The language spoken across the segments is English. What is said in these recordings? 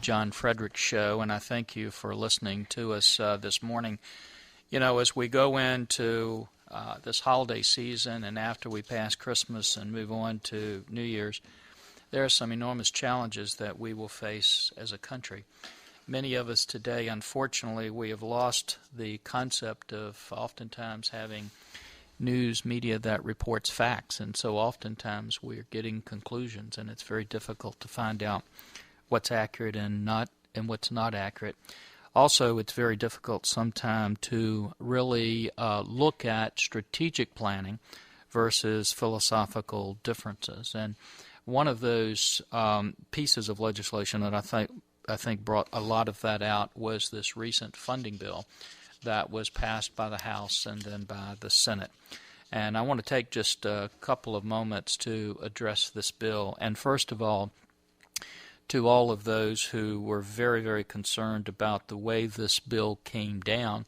John Fredericks Show, and I thank you for listening to us this morning. You know, as we go into this holiday season and after we pass Christmas and move on to New Year's, there are some enormous challenges that we will face as a country. Many of us today, unfortunately, we have lost the concept of oftentimes having news media that reports facts, and so oftentimes we're getting conclusions, and it's very difficult to find out what's accurate and what's not accurate. Also, it's very difficult sometimes to really look at strategic planning versus philosophical differences. And one of those pieces of legislation that I think brought a lot of that out was this recent funding bill that was passed by the House and then by the Senate. And I want to take just a couple of moments to address this bill. And first of all, to all of those who were very, very concerned about the way this bill came down,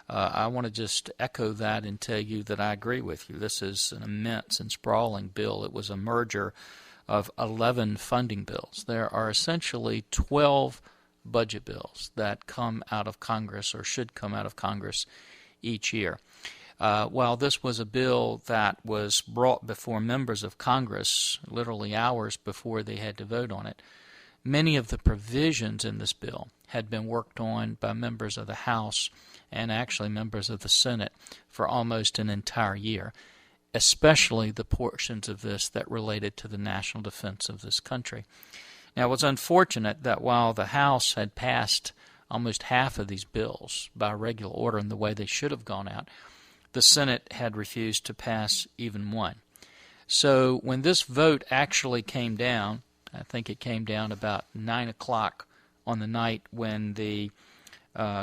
I want to just echo that and tell you that I agree with you. This is an immense and sprawling bill. It was a merger of 11 funding bills. There are essentially 12 budget bills that come out of Congress or should come out of Congress each year. While this was a bill that was brought before members of Congress literally hours before they had to vote on it, many of the provisions in this bill had been worked on by members of the House and actually members of the Senate for almost an entire year, especially the portions of this that related to the national defense of this country. Now, it was unfortunate that while the House had passed almost half of these bills by regular order in the way they should have gone out, the Senate had refused to pass even one. So when this vote actually came down, I think it came down about 9 o'clock on the night when the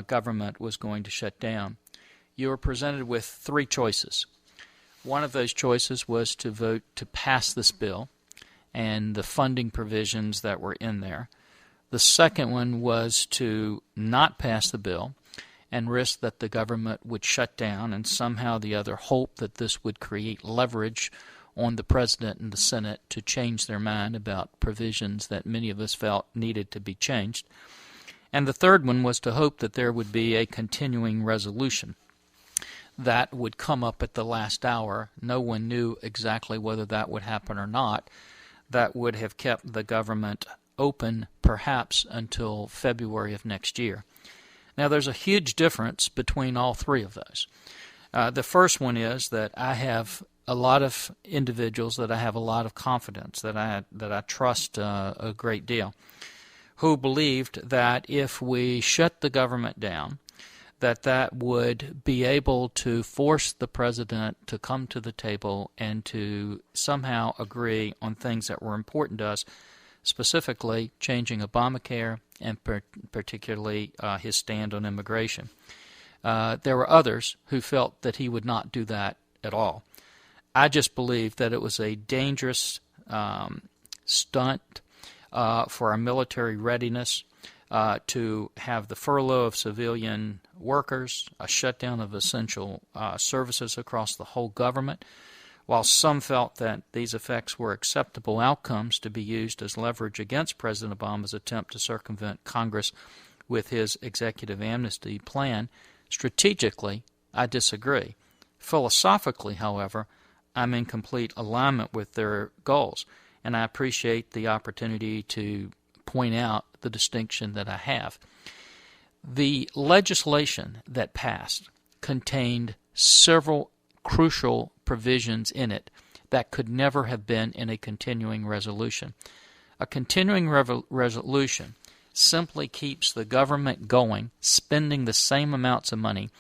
government was going to shut down, you were presented with three choices. One of those choices was to vote to pass this bill and the funding provisions that were in there. The second one was to not pass the bill and risk that the government would shut down and somehow the other hope that this would create leverage on the President and the Senate to change their mind about provisions that many of us felt needed to be changed. And the third one was to hope that there would be a continuing resolution that would come up at the last hour. No one knew exactly whether that would happen or not. That would have kept the government open perhaps until February of next year. Now, there's a huge difference between all three of those. The first one is that I have a lot of individuals that I have a lot of confidence, that I trust a great deal, who believed that if we shut the government down, that would be able to force the president to come to the table and to somehow agree on things that were important to us, specifically changing Obamacare and particularly his stand on immigration. There were others who felt that he would not do that at all. I just believe that it was a dangerous stunt for our military readiness to have the furlough of civilian workers, a shutdown of essential services across the whole government. While some felt that these effects were acceptable outcomes to be used as leverage against President Obama's attempt to circumvent Congress with his executive amnesty plan, strategically, I disagree. Philosophically, however, I'm in complete alignment with their goals, and I appreciate the opportunity to point out the distinction that I have. The legislation that passed contained several crucial provisions in it that could never have been in a continuing resolution. A continuing resolution simply keeps the government going, spending the same amounts of money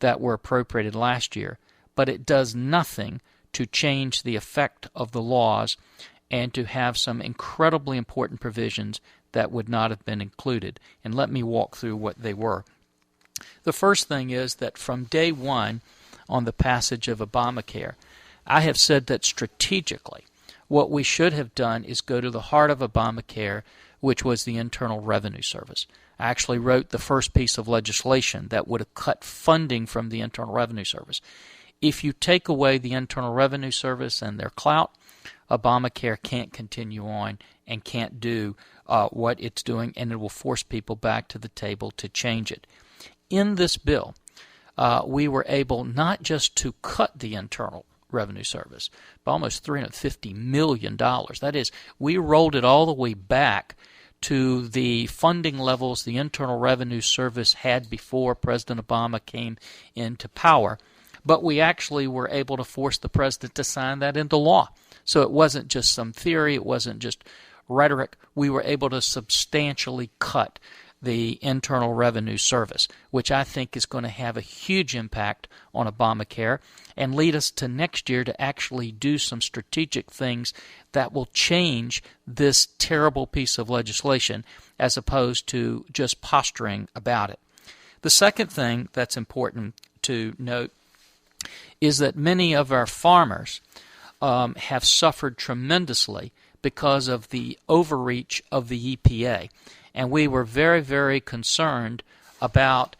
that were appropriated last year, but it does nothing to change the effect of the laws and to have some incredibly important provisions that would not have been included. And let me walk through what they were. The first thing is that from day one on the passage of Obamacare, I have said that strategically what we should have done is go to the heart of Obamacare, which was the Internal Revenue Service. I actually wrote the first piece of legislation that would have cut funding from the Internal Revenue Service. If you take away the Internal Revenue Service and their clout, Obamacare can't continue on and can't do what it's doing, and it will force people back to the table to change it. In this bill, we were able not just to cut the Internal Revenue Service by almost $350 million. That is, we rolled it all the way back to the funding levels the Internal Revenue Service had before President Obama came into power. But we actually were able to force the president to sign that into law. So it wasn't just some theory, it wasn't just rhetoric. We were able to substantially cut the Internal Revenue Service, which I think is going to have a huge impact on Obamacare and lead us to next year to actually do some strategic things that will change this terrible piece of legislation as opposed to just posturing about it. The second thing that's important to note is that many of our farmers have suffered tremendously because of the overreach of the EPA. And we were very, very concerned about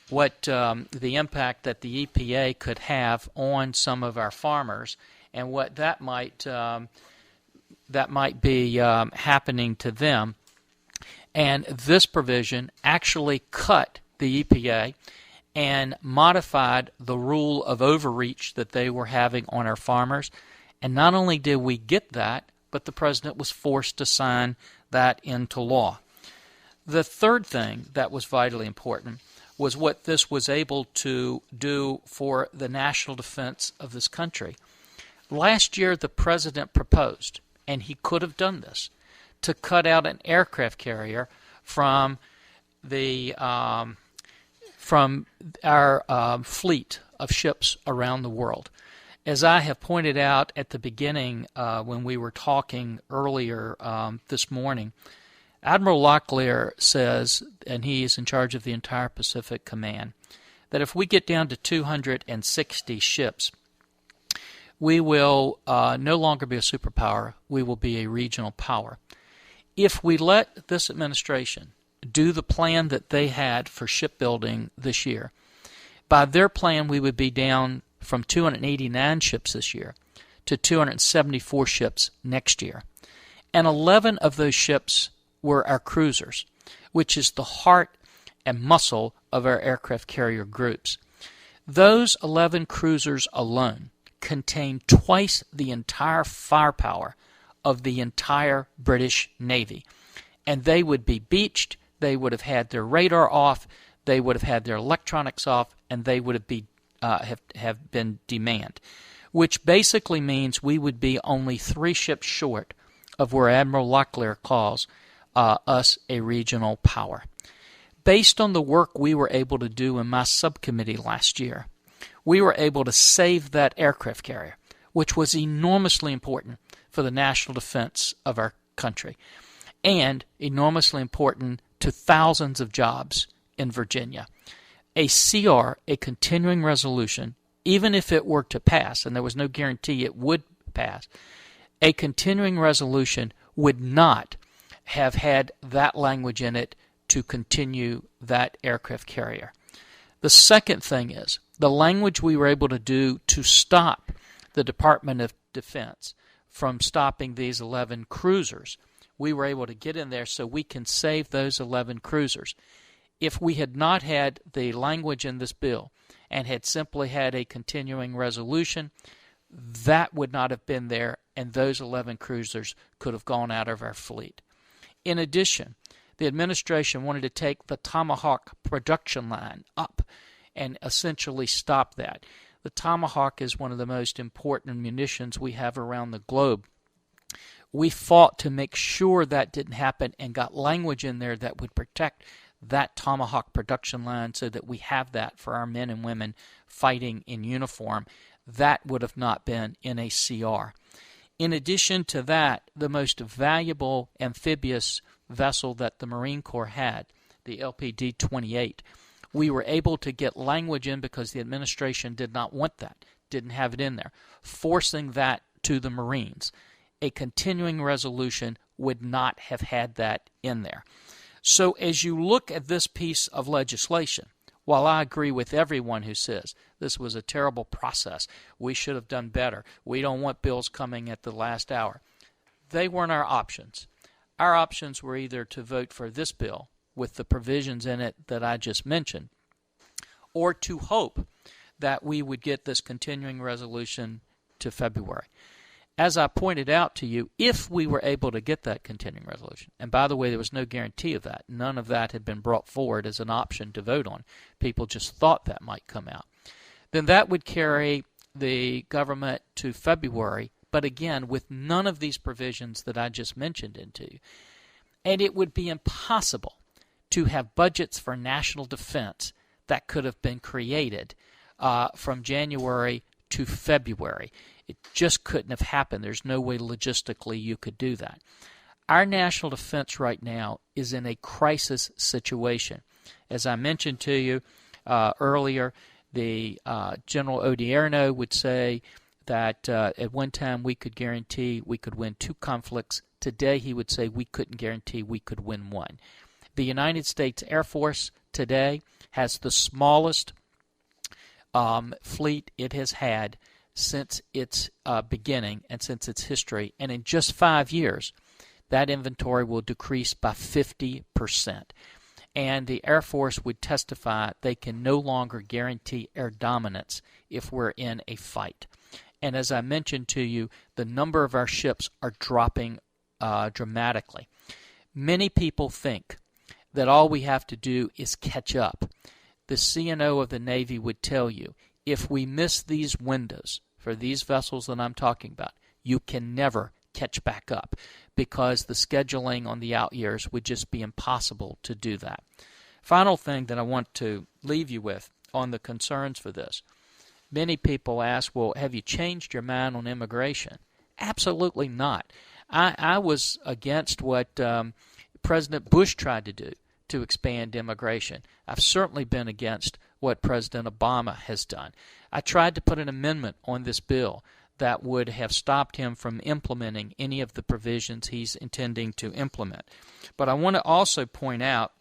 what the impact that the EPA could have on some of our farmers and what that might be happening to them. And this provision actually cut the EPA and modified the rule of overreach that they were having on our farmers. And not only did we get that, but the president was forced to sign that into law. The third thing that was vitally important was what this was able to do for the national defense of this country. Last year, the president proposed, and he could have done this, to cut out an aircraft carrier from our fleet of ships around the world. As I have pointed out at the beginning when we were talking earlier this morning, Admiral Locklear says, and he is in charge of the entire Pacific Command, that if we get down to 260 ships, we will no longer be a superpower, we will be a regional power. If we let this administration do the plan that they had for shipbuilding this year, by their plan we would be down from 289 ships this year to 274 ships next year. And 11 of those ships were our cruisers, which is the heart and muscle of our aircraft carrier groups. Those 11 cruisers alone contain twice the entire firepower of the entire British Navy. And they would be beached, they would have had their radar off, they would have had their electronics off, and they would have been demanned, which basically means we would be only 3 ships short of where Admiral Locklear calls us a regional power. Based on the work we were able to do in my subcommittee last year, we were able to save that aircraft carrier, which was enormously important for the national defense of our country and enormously important to thousands of jobs in Virginia. A CR, a continuing resolution, even if it were to pass, and there was no guarantee it would pass, a continuing resolution would not have had that language in it to continue that aircraft carrier. The second thing is the language we were able to do to stop the Department of Defense from stopping these 11 cruisers. We were able to get in there so we can save those 11 cruisers. If we had not had the language in this bill and had simply had a continuing resolution, that would not have been there, and those 11 cruisers could have gone out of our fleet. In addition, the administration wanted to take the Tomahawk production line up and essentially stop that. The Tomahawk is one of the most important munitions we have around the globe. We fought to make sure that didn't happen and got language in there that would protect that Tomahawk production line so that we have that for our men and women fighting in uniform. That would have not been in a CR. In addition to that, the most valuable amphibious vessel that the Marine Corps had, the LPD-28, we were able to get language in because the administration did not want that, didn't have it in there, forcing that to the Marines. A continuing resolution would not have had that in there. So as you look at this piece of legislation, While I agree with everyone who says this was a terrible process, we should have done better, we don't want bills coming at the last hour, they weren't our options. Our options were either to vote for this bill with the provisions in it that I just mentioned, or to hope that we would get this continuing resolution to February. As I pointed out to you, if we were able to get that continuing resolution, and by the way, there was no guarantee of that. None of that had been brought forward as an option to vote on. People just thought that might come out. Then that would carry the government to February, but again, with none of these provisions that I just mentioned into. And it would be impossible to have budgets for national defense that could have been created from January to February. It just couldn't have happened. There's no way logistically you could do that. Our national defense right now is in a crisis situation. As I mentioned to you earlier, the General Odierno would say that at one time we could guarantee we could win 2 conflicts. Today he would say we couldn't guarantee we could win 1. The United States Air Force today has the smallest fleet it has had since its beginning and since its history, and in just 5 years that inventory will decrease by 50%. And the Air Force would testify they can no longer guarantee air dominance if we're in a fight. And as I mentioned to you, the number of our ships are dropping dramatically. Many people think that all we have to do is catch up. The CNO of the Navy would tell you, if we miss these windows for these vessels that I'm talking about, you can never catch back up because the scheduling on the out years would just be impossible to do that. Final thing that I want to leave you with on the concerns for this. Many people ask, well, have you changed your mind on immigration? Absolutely not. I was against what President Bush tried to do to expand immigration. I've certainly been against what President Obama has done. I tried to put an amendment on this bill that would have stopped him from implementing any of the provisions he's intending to implement. But I want to also point out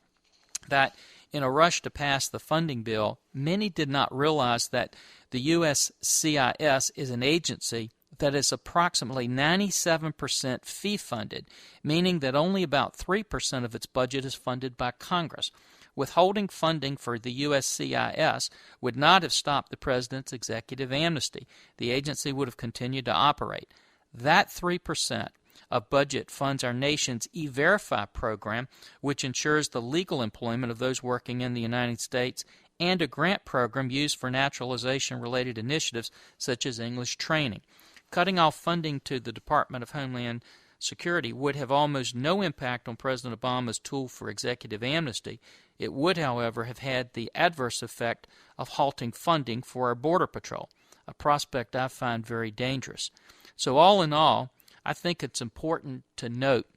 that in a rush to pass the funding bill, many did not realize that the USCIS is an agency that is approximately 97% fee-funded, meaning that only about 3% of its budget is funded by Congress. Withholding funding for the USCIS would not have stopped the President's executive amnesty. The agency would have continued to operate. That 3% of budget funds our nation's E-Verify program, which ensures the legal employment of those working in the United States, and a grant program used for naturalization-related initiatives such as English training. Cutting off funding to the Department of Homeland Security would have almost no impact on President Obama's tool for executive amnesty. It would, however, have had the adverse effect of halting funding for our Border Patrol, a prospect I find very dangerous. So all in all, I think it's important to note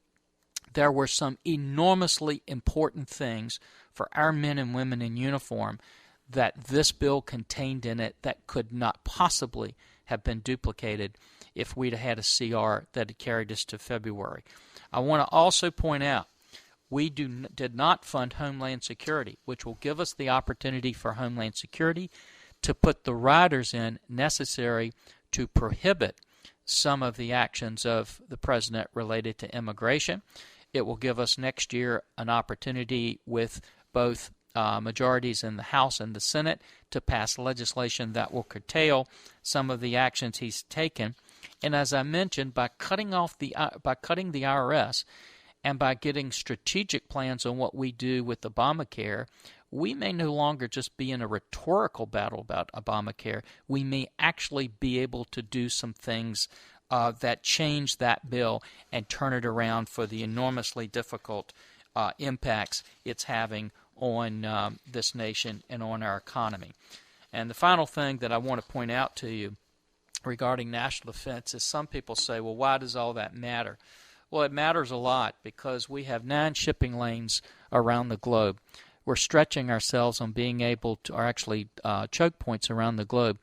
there were some enormously important things for our men and women in uniform that this bill contained in it that could not possibly have been duplicated if we'd had a CR that had carried us to February. I want to also point out we did not fund Homeland Security, which will give us the opportunity for Homeland Security to put the riders in necessary to prohibit some of the actions of the President related to immigration. It will give us next year an opportunity with both majorities in the House and the Senate to pass legislation that will curtail some of the actions he's taken. And as I mentioned, by cutting the IRS and by getting strategic plans on what we do with Obamacare, we may no longer just be in a rhetorical battle about Obamacare. We may actually be able to do some things that change that bill and turn it around for the enormously difficult impacts it's having on this nation and on our economy. And the final thing that I want to point out to you regarding national defense is some people say, well, why does all that matter? Well, it matters a lot because we have 9 shipping lanes around the globe. We're stretching ourselves on being able to, or actually choke points around the globe.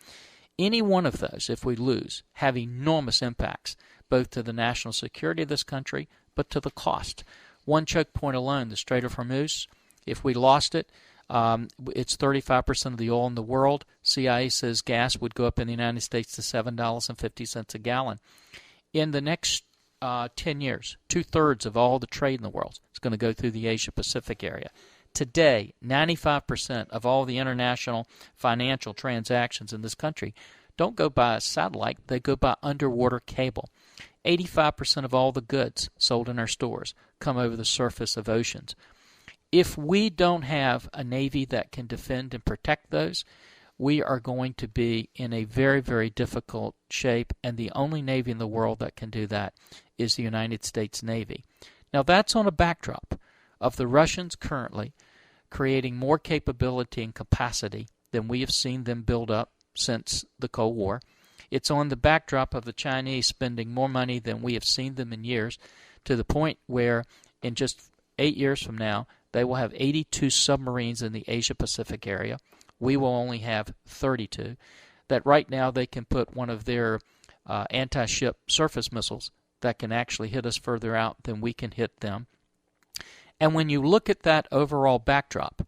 Any one of those, if we lose, have enormous impacts, both to the national security of this country, but to the cost. One choke point alone, the Strait of Hormuz, if we lost it, It's 35% of the oil in the world. CIA says gas would go up in the United States to $7.50 a gallon. In the next 10 years, two-thirds of all the trade in the world is going to go through the Asia-Pacific area. Today, 95% of all the international financial transactions in this country don't go by satellite, they go by underwater cable. 85% of all the goods sold in our stores come over the surface of oceans. If we don't have a Navy that can defend and protect those, we are going to be in a very, very difficult shape, and the only Navy in the world that can do that is the United States Navy. Now, that's on a backdrop of the Russians currently creating more capability and capacity than we have seen them build up since the Cold War. It's on the backdrop of the Chinese spending more money than we have seen them in years, to the point where in just 8 years from now, they will have 82 submarines in the Asia-Pacific area. We will only have 32. That right now they can put one of their anti-ship surface missiles that can actually hit us further out than we can hit them. And when you look at that overall backdrop,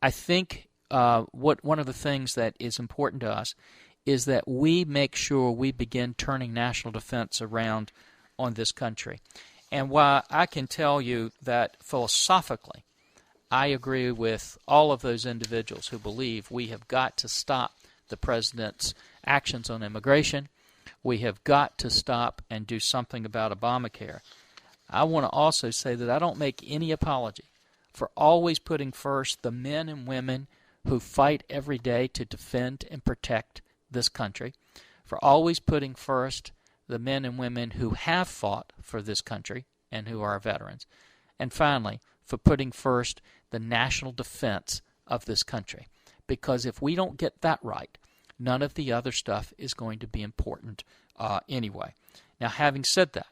I think one of the things that is important to us is that we make sure we begin turning national defense around on this country. And while I can tell you that philosophically, I agree with all of those individuals who believe we have got to stop the president's actions on immigration, we have got to stop and do something about Obamacare, I want to also say that I don't make any apology for always putting first the men and women who fight every day to defend and protect this country, for always putting first the men and women who have fought for this country and who are veterans, and finally, for putting first the national defense of this country. Because if we don't get that right, none of the other stuff is going to be important anyway. Now, having said that,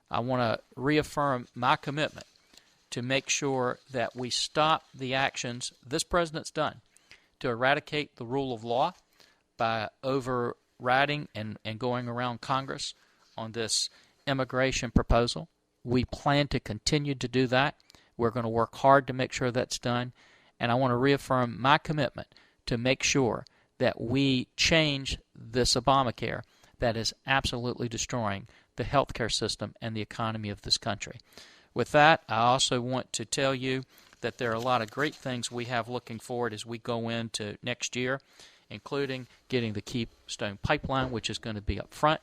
I want to reaffirm my commitment to make sure that we stop the actions this president's done to eradicate the rule of law by overriding and going around Congress on this immigration proposal. We plan to continue to do that. We're going to work hard to make sure that's done. And I want to reaffirm my commitment to make sure that we change this Obamacare that is absolutely destroying the healthcare system and the economy of this country. With that, I also want to tell you that there are a lot of great things we have looking forward as we go into next year, including getting the Keystone Pipeline, which is going to be up front,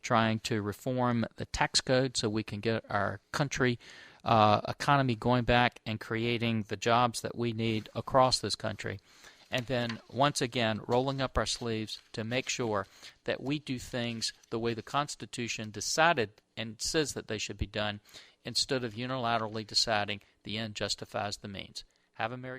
trying to reform the tax code so we can get our country economy going back and creating the jobs that we need across this country. And then, once again, rolling up our sleeves to make sure that we do things the way the Constitution decided and says that they should be done, instead of unilaterally deciding the end justifies the means. Have a Merry